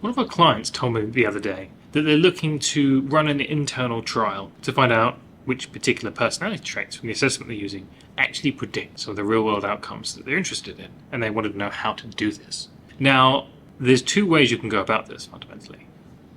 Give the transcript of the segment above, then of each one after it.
One of our clients told me the other day that they're looking to run an internal trial to find out which particular personality traits from the assessment they're using actually predict some of the real-world outcomes that they're interested in, and they wanted to know how to do this. Now, there's two ways you can go about this, fundamentally.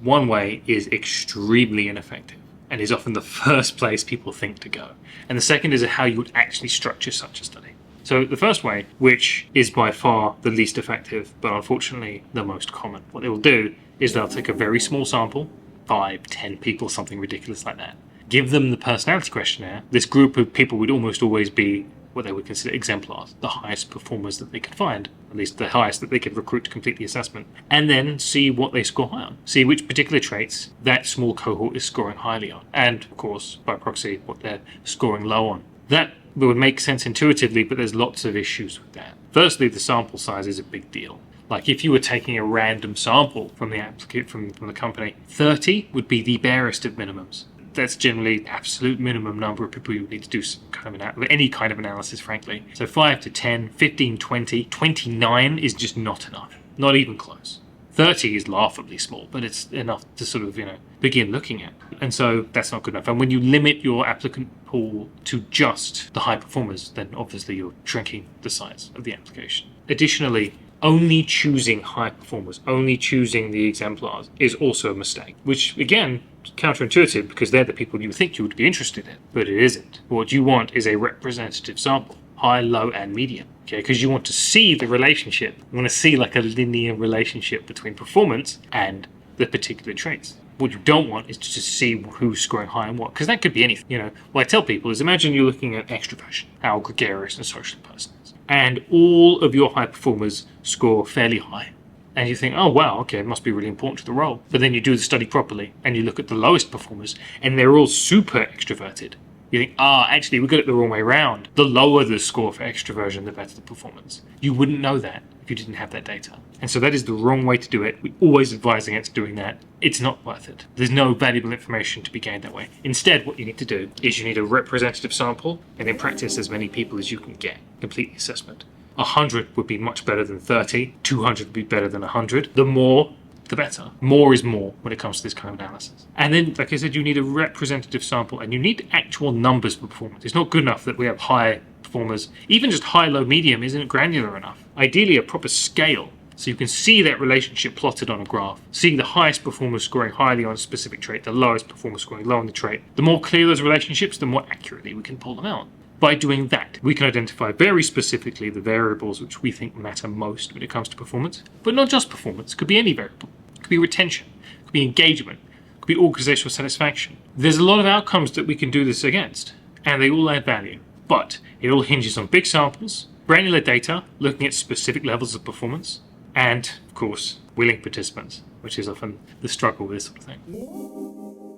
One way is extremely ineffective, and is often the first place people think to go. And the second is how you would actually structure such a study. So the first way, which is by far the least effective, but unfortunately the most common, what they will do is they'll take a very small sample, 5, 10 people, something ridiculous like that, give them the personality questionnaire. This group of people would almost always be what they would consider exemplars, the highest performers that they could find, at least the highest that they could recruit to complete the assessment, and then see what they score high on, see which particular traits that small cohort is scoring highly on, and of course, by proxy, what they're scoring low on. That would make sense intuitively, but there's lots of issues with that. Firstly, the sample size is a big deal. Like if you were taking a random sample from the applicant from the company, 30 would be the barest of minimums. That's generally the absolute minimum number of people you would need to do some kind of any kind of analysis, frankly. So 5 to 10, 15, 20, 29 is just not enough. Not even close. 30 is laughably small, but it's enough to sort of, begin looking at. And so that's not good enough. And when you limit your applicant pool to just the high performers, then obviously you're shrinking the size of the application. Additionally, only choosing high performers, only choosing the exemplars is also a mistake, which again, counterintuitive because they're the people you would think you would be interested in, but it isn't. What you want is a representative sample, high, low, and medium. Okay, because you want to see the relationship. You want to see like a linear relationship between performance and the particular traits. What you don't want is to just see who's scoring high and what, because that could be anything. What I tell people is imagine you're looking at extroversion, how gregarious and social a person is, and all of your high performers score fairly high. And you think, oh wow, okay, it must be really important to the role. But then you do the study properly and you look at the lowest performers and they're all super extroverted. You think, actually, we got it the wrong way around. The lower the score for extroversion, the better the performance. You wouldn't know that if you didn't have that data. And so that is the wrong way to do it. We always advise against doing that. It's not worth it. There's no valuable information to be gained that way. Instead, what you need to do is you need a representative sample and in practice as many people as you can get. Complete the assessment. 100 would be much better than 30. 200 would be better than 100. The more, the better. More is more when it comes to this kind of analysis. And then, like I said, you need a representative sample and you need actual numbers for performance. It's not good enough that we have high performers. Even just high, low, medium isn't granular enough. Ideally, a proper scale. So you can see that relationship plotted on a graph. Seeing the highest performer scoring highly on a specific trait, the lowest performer scoring low on the trait. The more clear those relationships, the more accurately we can pull them out. By doing that, we can identify very specifically the variables which we think matter most when it comes to performance. But not just performance, it could be any variable. It could be retention, it could be engagement, it could be organizational satisfaction. There's a lot of outcomes that we can do this against, and they all add value. But it all hinges on big samples, granular data, looking at specific levels of performance, and, of course, willing participants, which is often the struggle with this sort of thing.